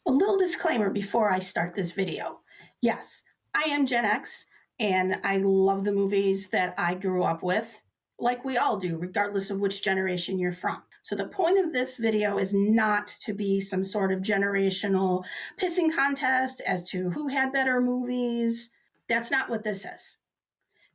A little disclaimer before I start this video. Yes, I am Gen X and I love the movies that I grew up with, like we all do, regardless of which generation you're from. So the point of this video is not to be some sort of generational pissing contest as to who had better movies. That's not what this is.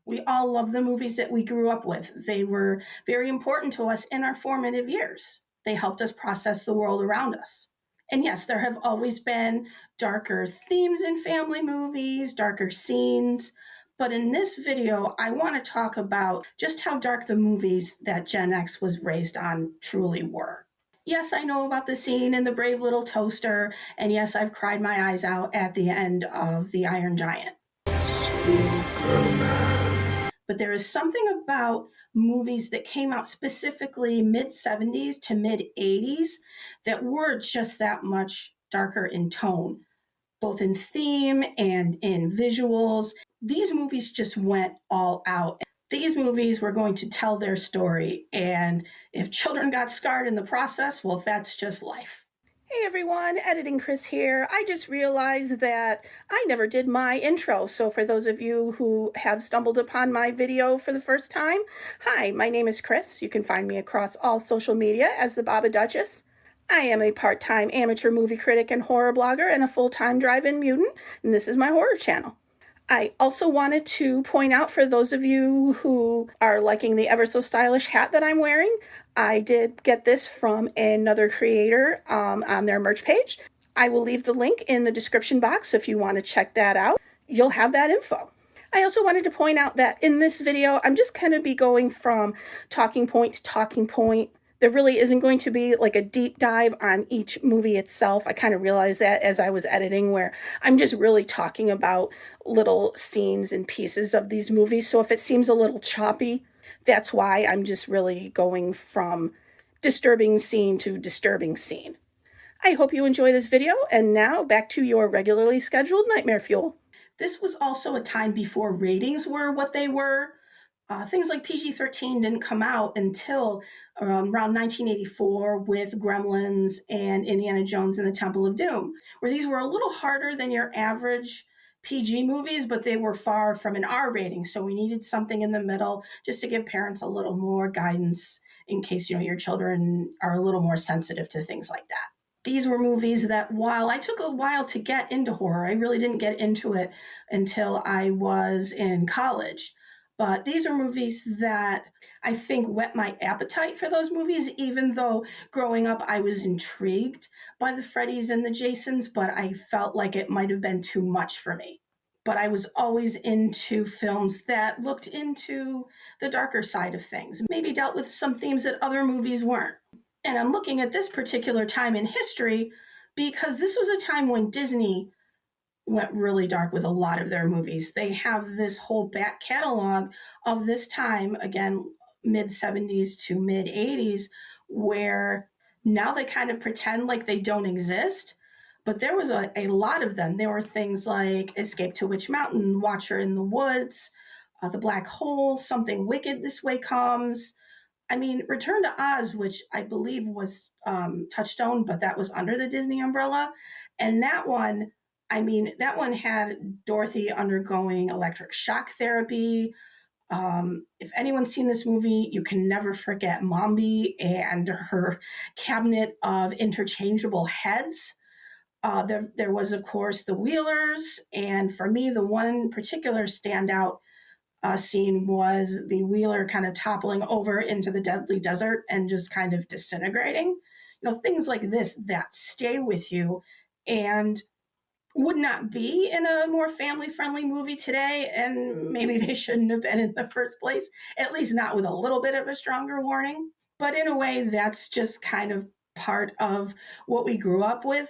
We all love the movies that we grew up with. They were very important to us in our formative years. They helped us process the world around us. And yes, there have always been darker themes in family movies, darker scenes. But in this video, I want to talk about just how dark the movies that Gen X was raised on truly were. Yes, I know about the scene in The Brave Little Toaster, and yes, I've cried my eyes out at the end of The Iron Giant. But there is something about movies that came out specifically mid 70s to mid 80s that were just that much darker in tone, both in theme and in visuals. These movies just went all out. These movies were going to tell their story, and if children got scarred in the process, well, that's just life. Hey everyone, Editing Chris here. I just realized that I never did my intro, so for those of you who have stumbled upon my video for the first time, hi, my name is Chris. You can find me across all social media as the Babaduchess. I am a part-time amateur movie critic and horror blogger and a full-time drive-in mutant, and this is my horror channel. I also wanted to point out for those of you who are liking the ever so stylish hat that I'm wearing, I did get this from another creator on their merch page. I will leave the link in the description box if you want to check that out. You'll have that info. I also wanted to point out that in this video, I'm just kind of be going from talking point to talking point. There really isn't going to be like a deep dive on each movie itself. I kind of realized that as I was editing, where I'm just really talking about little scenes and pieces of these movies. So if it seems a little choppy, that's why I'm just really going from disturbing scene to disturbing scene. I hope you enjoy this video, and now back to your regularly scheduled nightmare fuel. This was also a time before ratings were what they were. Things like PG-13 didn't come out until around 1984 with Gremlins and Indiana Jones and the Temple of Doom, where these were a little harder than your average PG movies, but they were far from an R rating. So we needed something in the middle just to give parents a little more guidance in case, your children are a little more sensitive to things like that. These were movies that, while I took a while to get into horror, I really didn't get into it until I was in college. But these are movies that I think whet my appetite for those movies, even though growing up I was intrigued by the Freddys and the Jasons, but I felt like it might have been too much for me. But I was always into films that looked into the darker side of things, maybe dealt with some themes that other movies weren't. And I'm looking at this particular time in history because this was a time when Disney went really dark with a lot of their movies. They have this whole back catalog of this time, again, mid 70s to mid 80s, where now they kind of pretend like they don't exist. But there was a lot of them. There were things like Escape to Witch Mountain, Watcher in the Woods, The Black Hole, Something Wicked This Way Comes. I mean, Return to Oz, which I believe was Touchstone, but that was under the Disney umbrella. And that one, that one had Dorothy undergoing electric shock therapy. If anyone's seen this movie, you can never forget Mombi and her cabinet of interchangeable heads. There was, of course, the Wheelers. And for me, the one particular standout scene was the Wheeler kind of toppling over into the deadly desert and just kind of disintegrating. Things like this that stay with you and would not be in a more family friendly movie today. And maybe they shouldn't have been in the first place, at least not with a little bit of a stronger warning. But in a way, that's just kind of part of what we grew up with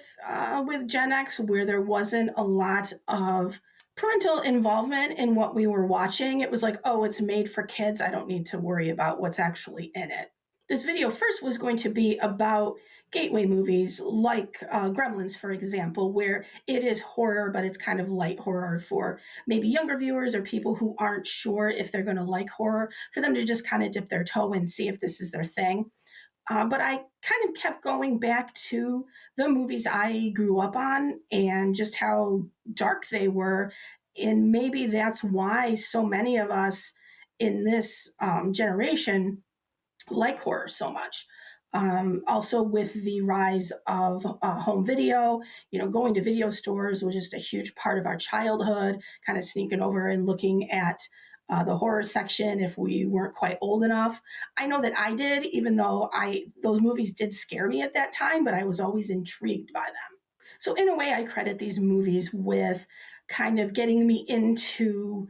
Gen X, where there wasn't a lot of parental involvement in what we were watching. It was like, oh, it's made for kids. I don't need to worry about what's actually in it. This video first was going to be about gateway movies like Gremlins, for example, where it is horror, but it's kind of light horror for maybe younger viewers or people who aren't sure if they're going to like horror, for them to just kind of dip their toe and see if this is their thing. But I kind of kept going back to the movies I grew up on and just how dark they were. And maybe that's why so many of us in this generation like horror so much. Also, with the rise of home video, going to video stores was just a huge part of our childhood, kind of sneaking over and looking at the horror section if we weren't quite old enough. I know that I did, even though those movies did scare me at that time, but I was always intrigued by them. So, in a way, I credit these movies with kind of getting me into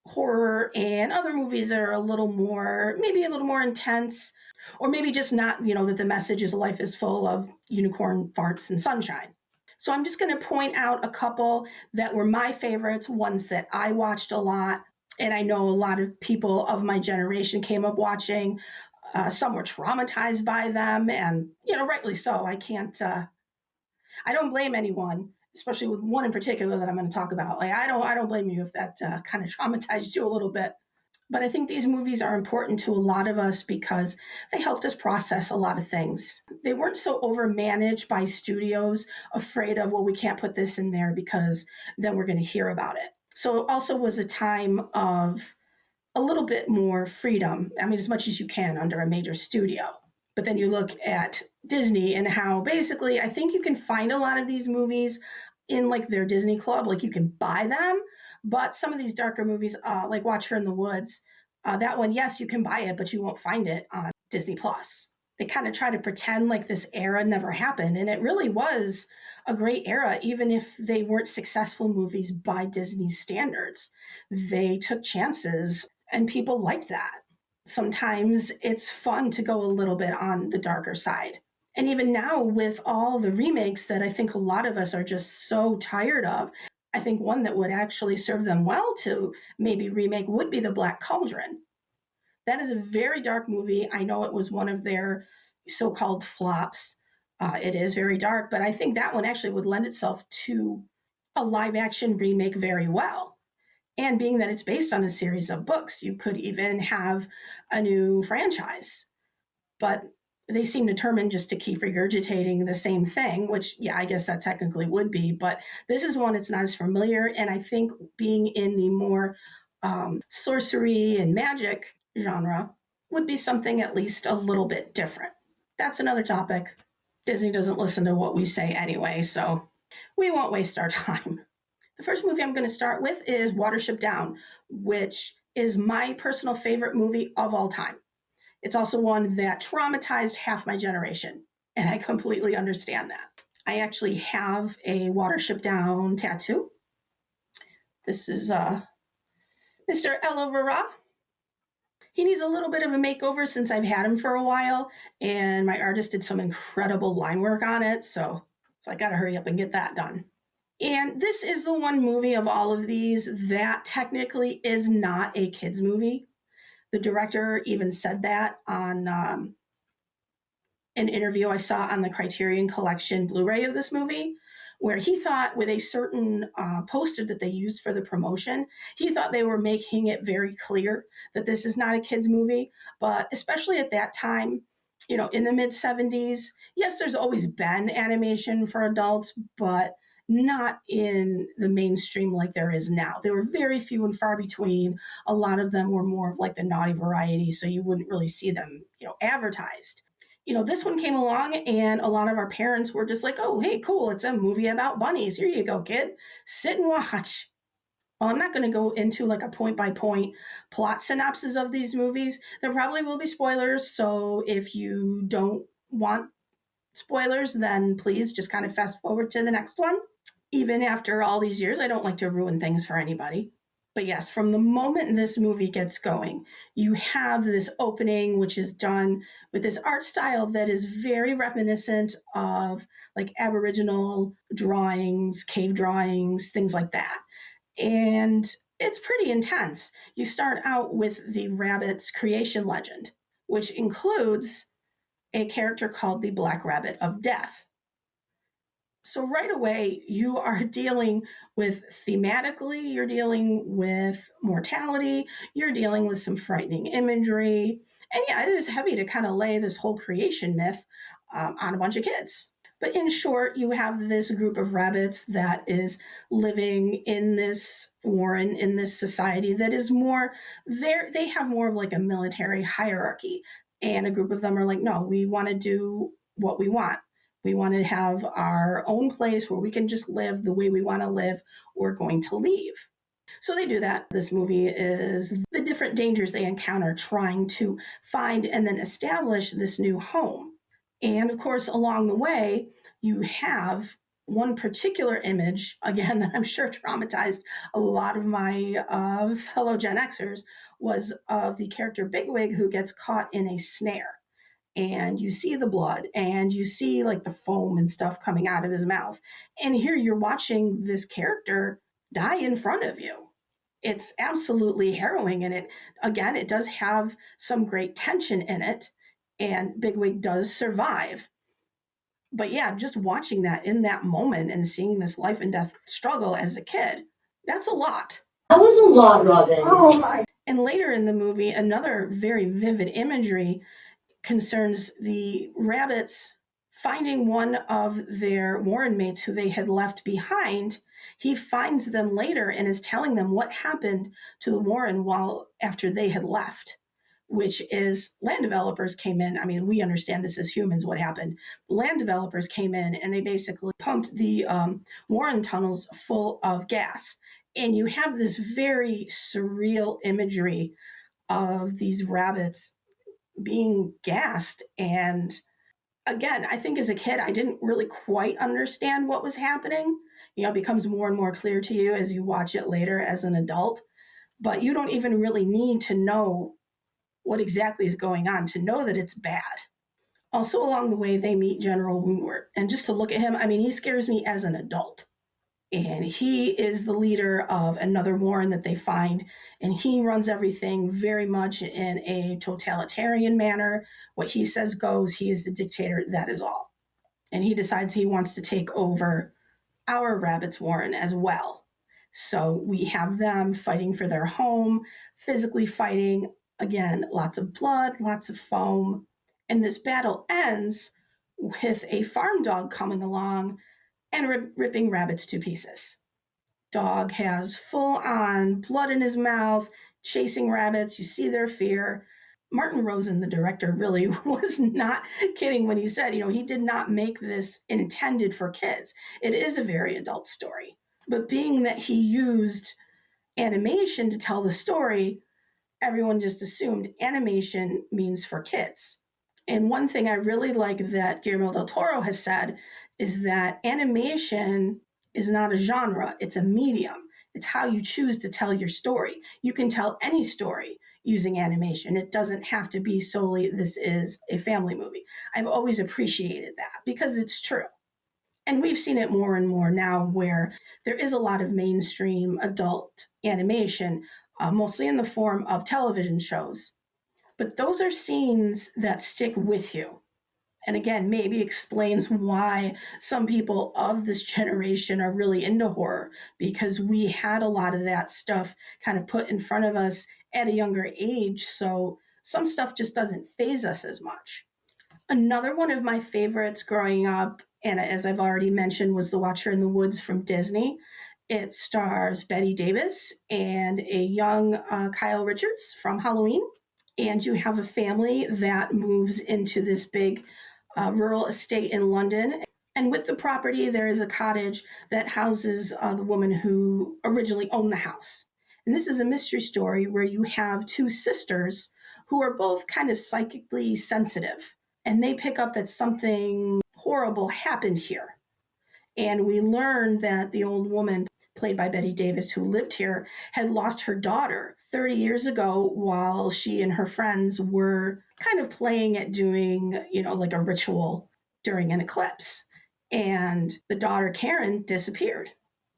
horror and other movies that are a little more, maybe a little more intense, or maybe just not, that the message is life is full of unicorn farts and sunshine. So I'm just going to point out a couple that were my favorites, ones that I watched a lot. And I know a lot of people of my generation came up watching. Some were traumatized by them, and rightly so. I don't blame anyone, especially with one in particular that I'm going to talk about. Like I don't blame you if that kind of traumatized you a little bit. But I think these movies are important to a lot of us because they helped us process a lot of things. They weren't so overmanaged by studios, afraid of, well, we can't put this in there because then we're going to hear about it. So it also was a time of a little bit more freedom. I mean, as much as you can under a major studio. But then you look at Disney and how basically I think you can find a lot of these movies in like their Disney Club, like you can buy them. But some of these darker movies, like Watch Her in the Woods, that one, yes, you can buy it, but you won't find it on Disney Plus. They kind of try to pretend like this era never happened, and it really was a great era, even if they weren't successful movies by Disney's standards. They took chances, and people liked that. Sometimes it's fun to go a little bit on the darker side. And even now, with all the remakes that I think a lot of us are just so tired of, I think one that would actually serve them well to maybe remake would be The Black Cauldron. That is a very dark movie. I know it was one of their so called flops. It is very dark, but I think that one actually would lend itself to a live action remake very well. And being that it's based on a series of books, you could even have a new franchise. But they seem determined just to keep regurgitating the same thing, which, yeah, I guess that technically would be. But this is one that's not as familiar. And I think being in the more sorcery and magic genre would be something at least a little bit different. That's another topic. Disney doesn't listen to what we say anyway, so we won't waste our time. The first movie I'm going to start with is Watership Down, which is my personal favorite movie of all time. It's also one that traumatized half my generation, and I completely understand that. I actually have a Watership Down tattoo. This is Mr. Elovera. He needs a little bit of a makeover since I've had him for a while, and my artist did some incredible line work on it, so I got to hurry up and get that done. And this is the one movie of all of these that technically is not a kids movie. The director even said that on an interview I saw on the Criterion Collection Blu-ray of this movie, where he thought with a certain poster that they used for the promotion, he thought they were making it very clear that this is not a kids movie. But especially at that time, in the mid 70s, yes, there's always been animation for adults, but not in the mainstream like there is now. There were very few and far between. A lot of them were more of like the naughty variety, so you wouldn't really see them, advertised. This one came along and a lot of our parents were just like, oh, hey, cool. It's a movie about bunnies. Here you go, kid. Sit and watch. Well, I'm not going to go into like a point by point plot synopsis of these movies. There probably will be spoilers. So if you don't want spoilers, then please just kind of fast forward to the next one. Even after all these years, I don't like to ruin things for anybody. But yes, from the moment this movie gets going, you have this opening, which is done with this art style that is very reminiscent of like Aboriginal drawings, cave drawings, things like that. And it's pretty intense. You start out with the rabbit's creation legend, which includes a character called the Black Rabbit of Death. So right away, you are dealing with thematically, you're dealing with mortality, you're dealing with some frightening imagery, And yeah, it is heavy to kind of lay this whole creation myth on a bunch of kids. But in short, you have this group of rabbits that is living in this warren, in this society that is more, they have more of like a military hierarchy. And a group of them are like, no, we want to do what we want. We want to have our own place where we can just live the way we want to live. We're going to leave. So they do that. This movie is the different dangers they encounter trying to find and then establish this new home. And of course, along the way, you have one particular image, again, that I'm sure traumatized a lot of my fellow Gen Xers, was of the character Bigwig who gets caught in a snare. And you see the blood and you see like the foam and stuff coming out of his mouth. And here you're watching this character die in front of you. It's absolutely harrowing. And it does have some great tension in it. And Bigwig does survive. But yeah, just watching that in that moment and seeing this life and death struggle as a kid, that's a lot. That was a lot, Robin. Oh my. And later in the movie, another very vivid imagery concerns the rabbits finding one of their warren mates who they had left behind. He finds them later and is telling them what happened to the warren while after they had left, which is land developers came in. I mean, we understand this as humans, what happened. Land developers came in and they basically pumped the warren tunnels full of gas. And you have this very surreal imagery of these rabbits being gassed. And again, I think as a kid, I didn't really quite understand what was happening. It becomes more and more clear to you as you watch it later as an adult. But you don't even really need to know what exactly is going on to know that it's bad. Also, along the way, they meet General Woundwort. And just to look at him, I mean, he scares me as an adult. And he is the leader of another warren that they find, and he runs everything very much in a totalitarian manner. What he says goes. He is the dictator, that is all. And he decides he wants to take over our rabbit's warren as well. So we have them fighting for their home, physically fighting. Again, lots of blood, lots of foam. And this battle ends with a farm dog coming along and ripping rabbits to pieces. Dog has full on blood in his mouth, chasing rabbits. You see their fear. Martin Rosen, the director, really was not kidding when he said, he did not make this intended for kids. It is a very adult story. But being that he used animation to tell the story, everyone just assumed animation means for kids. And one thing I really like that Guillermo del Toro has said is that animation is not a genre, it's a medium. It's how you choose to tell your story. You can tell any story using animation. It doesn't have to be solely this is a family movie. I've always appreciated that because it's true. And we've seen it more and more now where there is a lot of mainstream adult animation, mostly in the form of television shows. But those are scenes that stick with you. And again, maybe explains why some people of this generation are really into horror, because we had a lot of that stuff kind of put in front of us at a younger age. So some stuff just doesn't faze us as much. Another one of my favorites growing up, and as I've already mentioned, was The Watcher in the Woods from Disney. It stars Bette Davis and a young Kyle Richards from Halloween. And you have a family that moves into this big rural estate in London. And with the property, there is a cottage that houses the woman who originally owned the house. And this is a mystery story where you have two sisters who are both kind of psychically sensitive. And they pick up that something horrible happened here. And we learn that the old woman, played by Bette Davis, who lived here, had lost her daughter 30 years ago while she and her friends were kind of playing at doing, like a ritual during an eclipse. And the daughter, Karen, disappeared.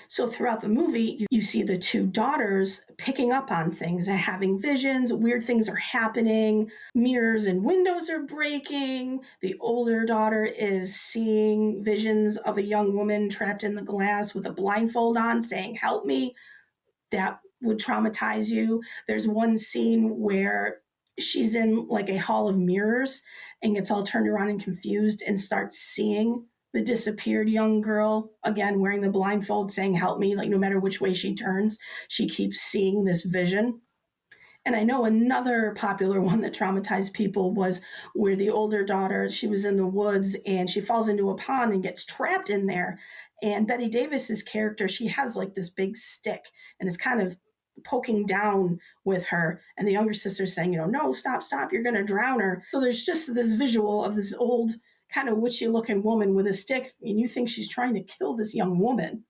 So throughout the movie, you see the two daughters picking up on things and having visions. Weird things are happening. Mirrors and windows are breaking. The older daughter is seeing visions of a young woman trapped in the glass with a blindfold on saying, "Help me." That would traumatize you. There's one scene where she's in like a hall of mirrors and gets all turned around and confused and starts seeing the disappeared young girl again wearing the blindfold saying help me, like no matter which way she turns she keeps seeing this vision. And I know another popular one that traumatized people was where the older daughter, she was in the woods and she falls into a pond and gets trapped in there. And Betty Davis's character, she has like this big stick and is kind of poking down with her. And the younger sister's saying, no, stop, stop, you're going to drown her. So there's just this visual of this old kind of witchy looking woman with a stick. And you think she's trying to kill this young woman.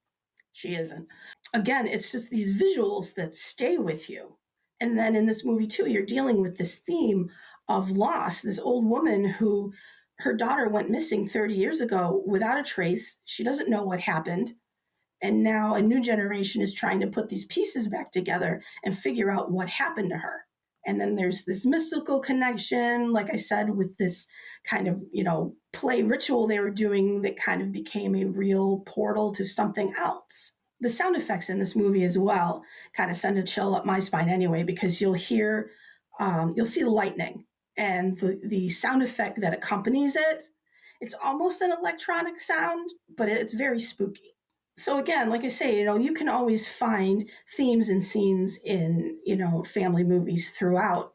She isn't. Again, it's just these visuals that stay with you. And then in this movie, too, you're dealing with this theme of loss. This old woman who her daughter went missing 30 years ago without a trace. She doesn't know what happened. And now a new generation is trying to put these pieces back together and figure out what happened to her. And then there's this mystical connection, like I said, with this kind of, play ritual they were doing that kind of became a real portal to something else. The sound effects in this movie as well kind of send a chill up my spine anyway, because you'll see lightning and the sound effect that accompanies it. It's almost an electronic sound, but it's very spooky. So again, like I say, you can always find themes and scenes in, family movies throughout,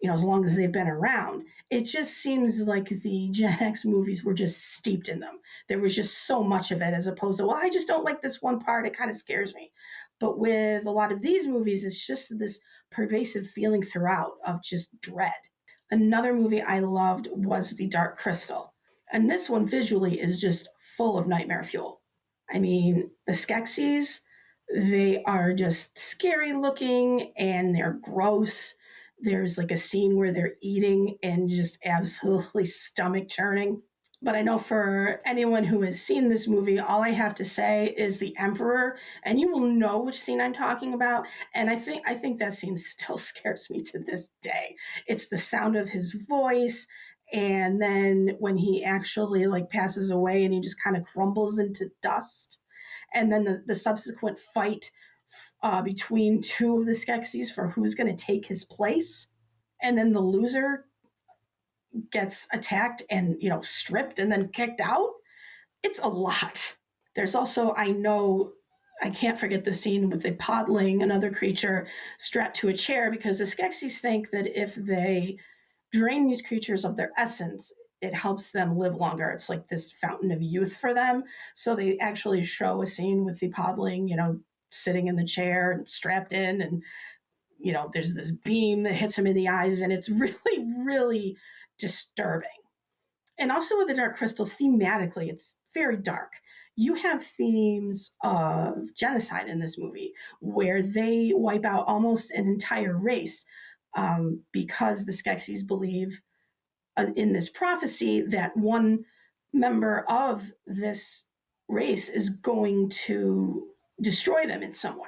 as long as they've been around. It just seems like the Gen X movies were just steeped in them. There was just so much of it as opposed to, well, I just don't like this one part. It kind of scares me. But with a lot of these movies, it's just this pervasive feeling throughout of just dread. Another movie I loved was The Dark Crystal. And this one visually is just full of nightmare fuel. I mean, the Skeksis, they are just scary looking and they're gross. There's like a scene where they're eating and just absolutely stomach churning. But I know for anyone who has seen this movie, all I have to say is the Emperor, and you will know which scene I'm talking about. And I think that scene still scares me to this day. It's the sound of his voice, and then when he actually like passes away and he just kind of crumbles into dust, and then the subsequent fight between two of the Skeksis for who's going to take his place, and then the loser gets attacked and stripped and then kicked out. It's a lot. There's also, I can't forget the scene with the podling, another creature strapped to a chair, because the Skeksis think that if they drain these creatures of their essence, it helps them live longer. It's like this fountain of youth for them. So they actually show a scene with the podling, sitting in the chair and strapped in, and there's this beam that hits him in the eyes, and it's really, really disturbing. And also with the Dark Crystal, thematically, it's very dark. You have themes of genocide in this movie, where they wipe out almost an entire race, because the Skeksis believe in this prophecy that one member of this race is going to destroy them in some way.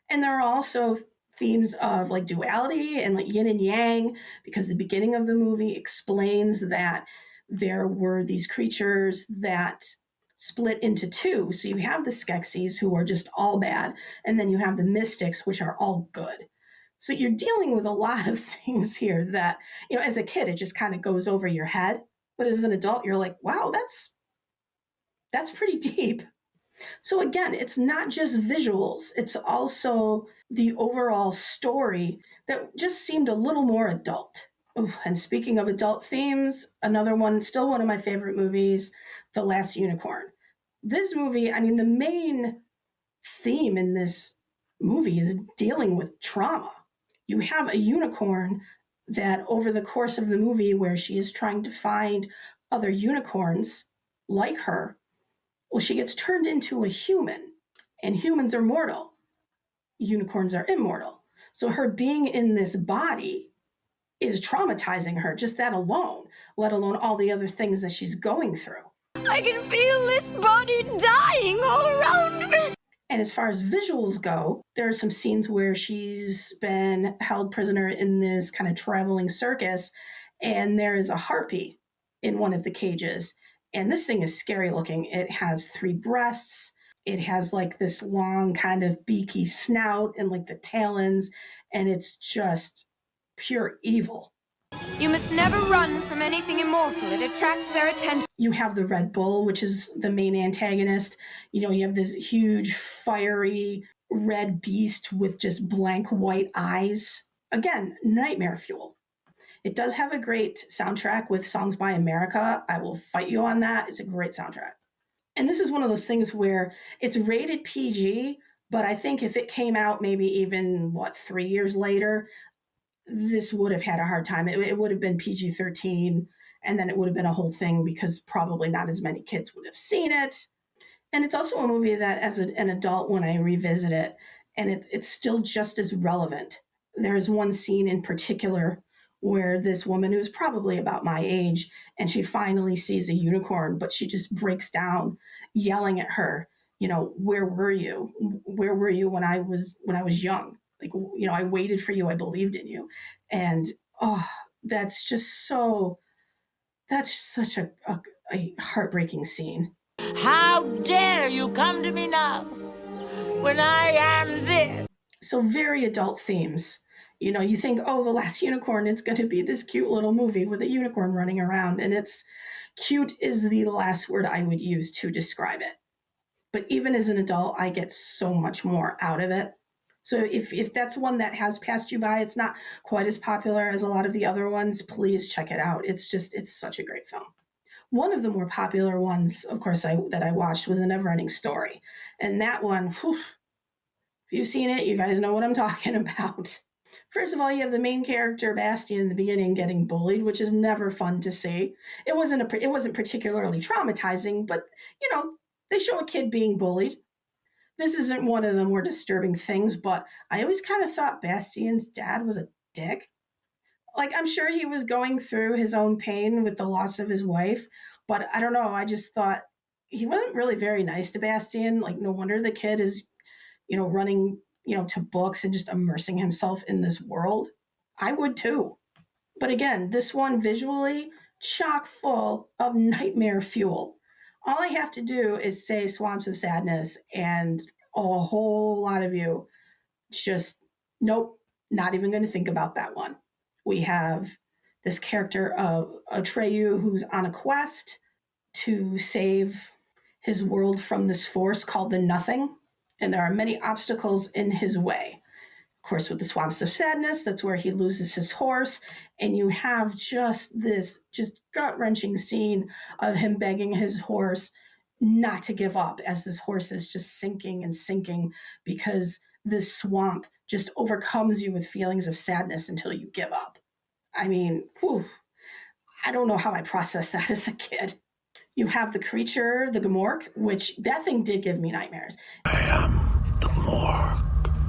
And there are also themes of like duality and like yin and yang, because the beginning of the movie explains that there were these creatures that split into two. So you have the Skeksis, who are just all bad, and then you have the Mystics, which are all good. So you're dealing with a lot of things here that, as a kid, it just kind of goes over your head. But as an adult, you're like, wow, that's pretty deep. So again, it's not just visuals, it's also the overall story that just seemed a little more adult. Oh, and speaking of adult themes, another one, still one of my favorite movies, The Last Unicorn. This movie, I mean, the main theme in this movie is dealing with trauma. You have a unicorn that over the course of the movie, where she is trying to find other unicorns like her, well, she gets turned into a human, and humans are mortal. Unicorns are immortal. So her being in this body is traumatizing her, just that alone, let alone all the other things that she's going through. I can feel this body dying all around me. And as far as visuals go, there are some scenes where she's been held prisoner in this kind of traveling circus, and there is a harpy in one of the cages. And this thing is scary looking. It has 3 breasts. It has like this long kind of beaky snout and like the talons, and it's just pure evil. You must never run from anything immortal. It attracts their attention. You have the Red Bull, which is the main antagonist. You have this huge, fiery red beast with just blank white eyes. Again, nightmare fuel. It does have a great soundtrack with songs by America. I will fight you on that. It's a great soundtrack. And this is one of those things where it's rated PG, but I think if it came out maybe even, 3 years later, this would have had a hard time. It would have been PG-13, and then it would have been a whole thing because probably not as many kids would have seen it. And it's also a movie that, as an adult, when I revisit it, and it's still just as relevant. There's one scene in particular where this woman, who's probably about my age, and she finally sees a unicorn, but she just breaks down yelling at her, where were you? Where were you when I was young? Like, I waited for you. I believed in you. And, that's such a heartbreaking scene. How dare you come to me now when I am this? So very adult themes. You think, The Last Unicorn, it's going to be this cute little movie with a unicorn running around. And it's cute is the last word I would use to describe it. But even as an adult, I get so much more out of it. So if that's one that has passed you by, it's not quite as popular as a lot of the other ones, please check it out. It's such a great film. One of the more popular ones, of course, that I watched was A Never-Ending Story. And that one, if you've seen it, you guys know what I'm talking about. First of all, you have the main character, Bastian, in the beginning getting bullied, which is never fun to see. It wasn't particularly traumatizing, but, they show a kid being bullied. This isn't one of the more disturbing things, but I always kind of thought Bastian's dad was a dick. Like, I'm sure he was going through his own pain with the loss of his wife, but I don't know. I just thought he wasn't really very nice to Bastian. Like, no wonder the kid is, running, to books and just immersing himself in this world. I would too. But again, this one visually chock full of nightmare fuel. All I have to do is say Swamps of Sadness, and a whole lot of you just, nope, not even going to think about that one. We have this character of Atreyu who's on a quest to save his world from this force called the Nothing, and there are many obstacles in his way. Of course, with the Swamps of Sadness, that's where he loses his horse, and you have just this gut-wrenching scene of him begging his horse not to give up as this horse is just sinking and sinking because this swamp just overcomes you with feelings of sadness until you give up. I mean, I don't know how I processed that as a kid. You have the creature, the Gmork, which that thing did give me nightmares. I am the Gmork.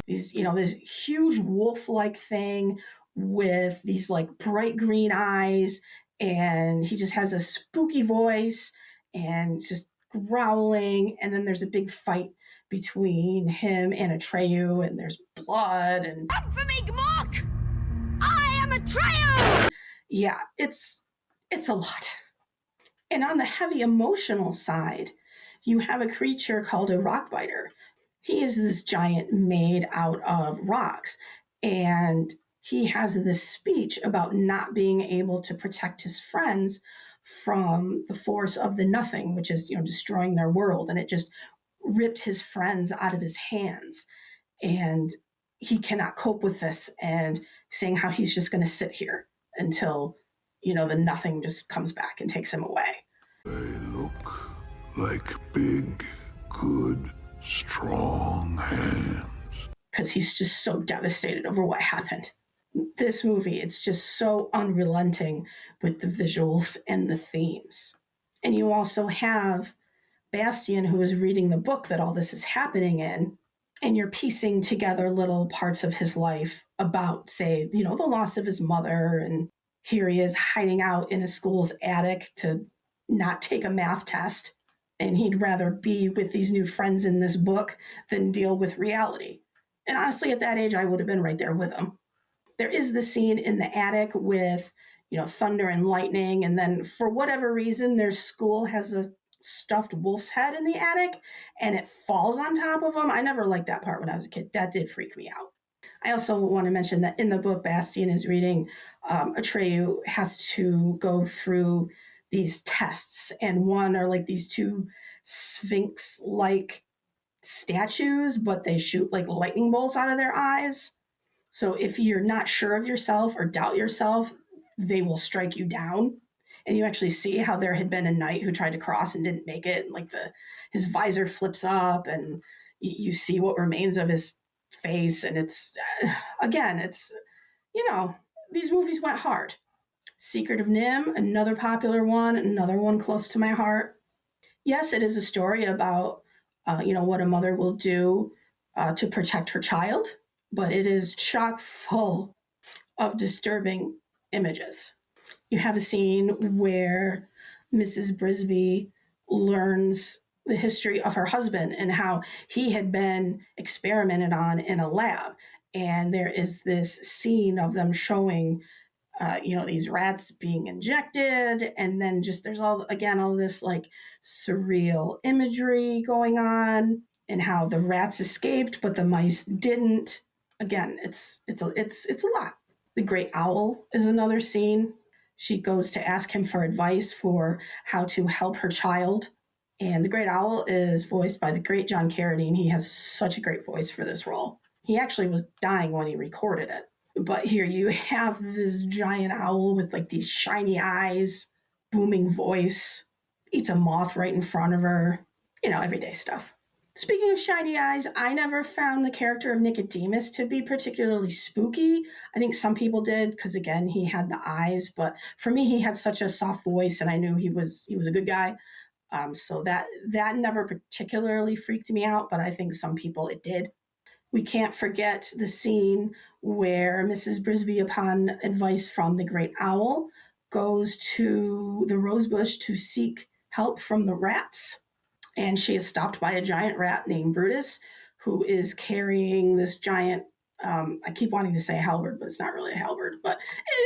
This huge wolf-like thing with these like bright green eyes, and he just has a spooky voice and just growling, and then there's a big fight between him and Atreyu, and there's blood and Come for me, Gmork! I am Atreyu! Yeah, it's a lot. And on the heavy emotional side, you have a creature called a rockbiter. He is this giant made out of rocks, and he has this speech about not being able to protect his friends from the force of the Nothing, which is, destroying their world. And it just ripped his friends out of his hands. And he cannot cope with this, and saying how he's just going to sit here until, the Nothing just comes back and takes him away. They look like big, good, strong hands. Because he's just so devastated over what happened. This movie, it's just so unrelenting with the visuals and the themes. And you also have Bastian, who is reading the book that all this is happening in, and you're piecing together little parts of his life about, say, the loss of his mother, and here he is hiding out in his school's attic to not take a math test, and he'd rather be with these new friends in this book than deal with reality. And honestly, at that age, I would have been right there with him. There is the scene in the attic with, thunder and lightning, and then for whatever reason, their school has a stuffed wolf's head in the attic, and it falls on top of them. I never liked that part when I was a kid. That did freak me out. I also want to mention that in the book, Bastian is reading, Atreyu has to go through these tests, and one are like these two sphinx-like statues, but they shoot like lightning bolts out of their eyes. So if you're not sure of yourself or doubt yourself, they will strike you down. And you actually see how there had been a knight who tried to cross and didn't make it, and like his visor flips up, and you see what remains of his face. And it's again, it's these movies went hard. Secret of Nim, another popular one, another one close to my heart. Yes, it is a story about what a mother will do to protect her child, but it is chock full of disturbing images. You have a scene where Mrs. Brisby learns the history of her husband and how he had been experimented on in a lab. And there is this scene of them showing, these rats being injected. And then just there's all this like surreal imagery going on, and how the rats escaped, but the mice didn't. Again, it's a lot. The great owl is another scene. She goes to ask him for advice for how to help her child. And the great owl is voiced by the great John Carradine. He has such a great voice for this role. He actually was dying when he recorded it. But here you have this giant owl with like these shiny eyes, booming voice, eats a moth right in front of her, everyday stuff. Speaking of shiny eyes, I never found the character of Nicodemus to be particularly spooky. I think some people did because, again, he had the eyes. But for me, he had such a soft voice, and I knew he was a good guy. So that never particularly freaked me out, but I think some people it did. We can't forget the scene where Mrs. Brisby, upon advice from the great owl, goes to the rosebush to seek help from the rats. And she is stopped by a giant rat named Brutus, who is carrying this giant, I keep wanting to say halberd, but it's not really a halberd, but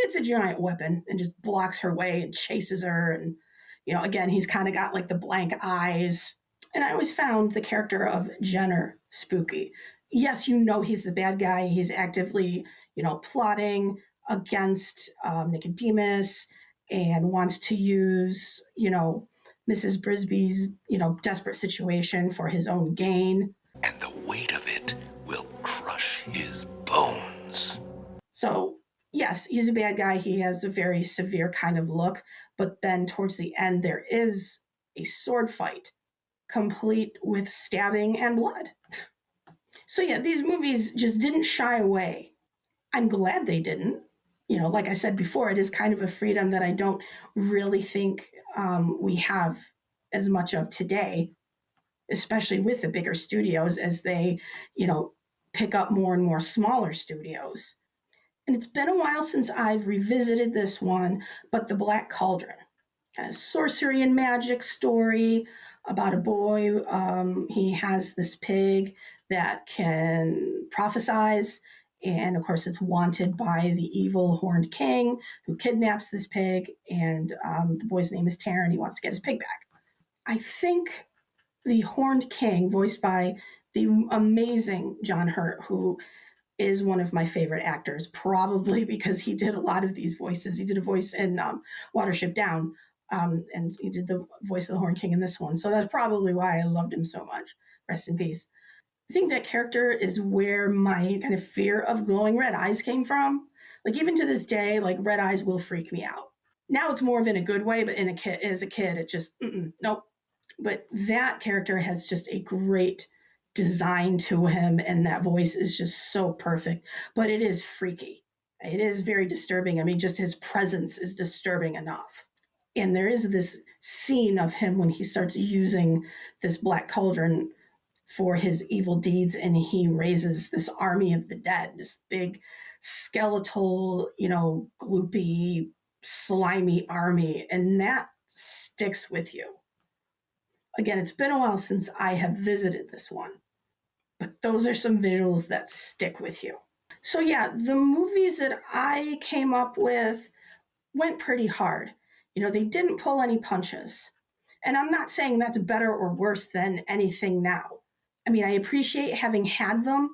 it's a giant weapon, and just blocks her way and chases her. And, again, he's kind of got like the blank eyes. And I always found the character of Jenner spooky. Yes, he's the bad guy. He's actively, plotting against Nicodemus, and wants to use, Mrs. Brisby's, desperate situation for his own gain. And the weight of it will crush his bones. So, yes, he's a bad guy. He has a very severe kind of look. But then towards the end, there is a sword fight, complete with stabbing and blood. So, yeah, these movies just didn't shy away. I'm glad they didn't. Like I said before, it is kind of a freedom that I don't really think we have as much of today, especially with the bigger studios as they, pick up more and more smaller studios. And it's been a while since I've revisited this one, but The Black Cauldron, a sorcery and magic story about a boy. He has this pig that can prophesize. And of course, it's wanted by the evil Horned King, who kidnaps this pig. And the boy's name is Taran. He wants to get his pig back. I think the Horned King, voiced by the amazing John Hurt, who is one of my favorite actors, probably because he did a lot of these voices. He did a voice in Watership Down, and he did the voice of the Horned King in this one. So that's probably why I loved him so much. Rest in peace. I think that character is where my kind of fear of glowing red eyes came from. Like, even to this day, like, red eyes will freak me out. Now it's more of in a good way, but as a kid, it just, nope. But that character has just a great design to him, and that voice is just so perfect. But it is freaky. It is very disturbing. I mean, just his presence is disturbing enough. And there is this scene of him when he starts using this black cauldron for his evil deeds, and he raises this army of the dead, this big skeletal, gloopy, slimy army, and that sticks with you. Again, it's been a while since I have visited this one, but those are some visuals that stick with you. So yeah, the movies that I came up with went pretty hard. They didn't pull any punches. And I'm not saying that's better or worse than anything now. I mean, I appreciate having had them,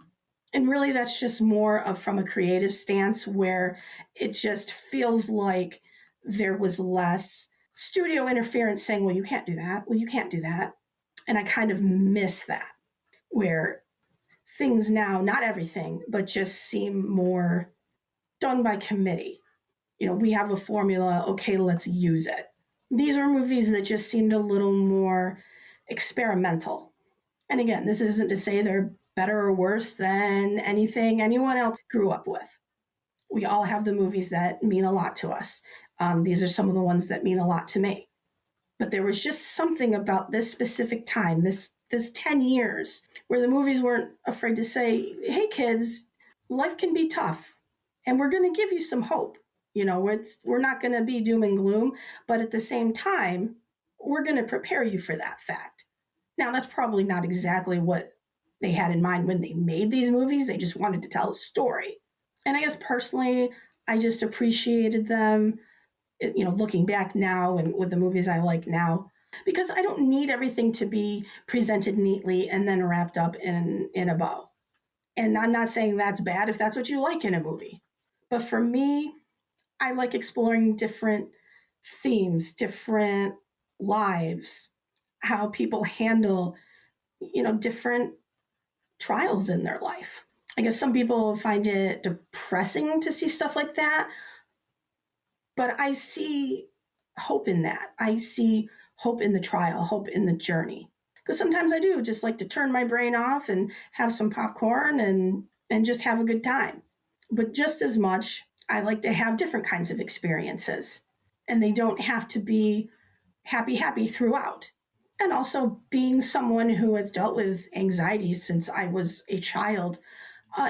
And really, that's just more of from a creative stance where it just feels like there was less studio interference saying, well, you can't do that. Well, you can't do that. And I kind of miss that, where things now, not everything, but just seem more done by committee. We have a formula, okay, let's use it. These are movies that just seemed a little more experimental. And again, this isn't to say they're better or worse than anything anyone else grew up with. We all have the movies that mean a lot to us. These are some of the ones that mean a lot to me. But there was just something about this specific time, this 10 years, where the movies weren't afraid to say, hey, kids, life can be tough, and we're going to give you some hope. We're not going to be doom and gloom, but at the same time, we're going to prepare you for that fact. Now, that's probably not exactly what they had in mind when they made these movies. They just wanted to tell a story. And I guess personally, I just appreciated them, looking back now and with the movies I like now, because I don't need everything to be presented neatly and then wrapped up in a bow. And I'm not saying that's bad if that's what you like in a movie. But for me, I like exploring different themes, different lives, how people handle, different trials in their life. I guess some people find it depressing to see stuff like that, but I see hope in that. I see hope in the trial, hope in the journey. Because sometimes I do just like to turn my brain off and have some popcorn and just have a good time. But just as much, I like to have different kinds of experiences. And they don't have to be happy throughout. And also, being someone who has dealt with anxiety since I was a child,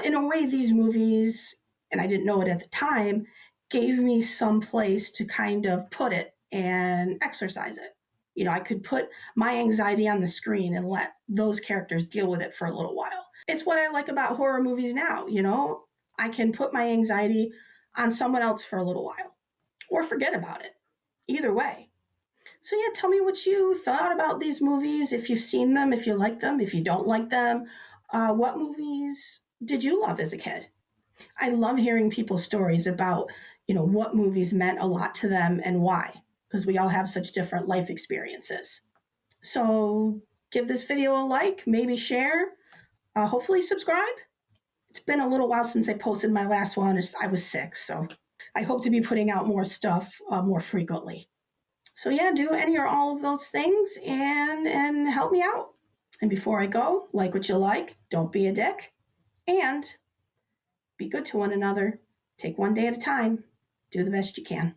in a way, these movies, and I didn't know it at the time, gave me some place to kind of put it and exercise it. I could put my anxiety on the screen and let those characters deal with it for a little while. It's what I like about horror movies now. I can put my anxiety on someone else for a little while or forget about it. Either way. So, yeah, tell me what you thought about these movies, if you've seen them, if you like them, if you don't like them. What movies did you love as a kid? I love hearing people's stories about, what movies meant a lot to them and why, because we all have such different life experiences. So give this video a like, maybe share, hopefully subscribe. It's been a little while since I posted my last one. I was sick, so I hope to be putting out more stuff more frequently. So yeah, do any or all of those things and help me out. And before I go, like what you like, don't be a dick, and be good to one another. Take one day at a time. Do the best you can.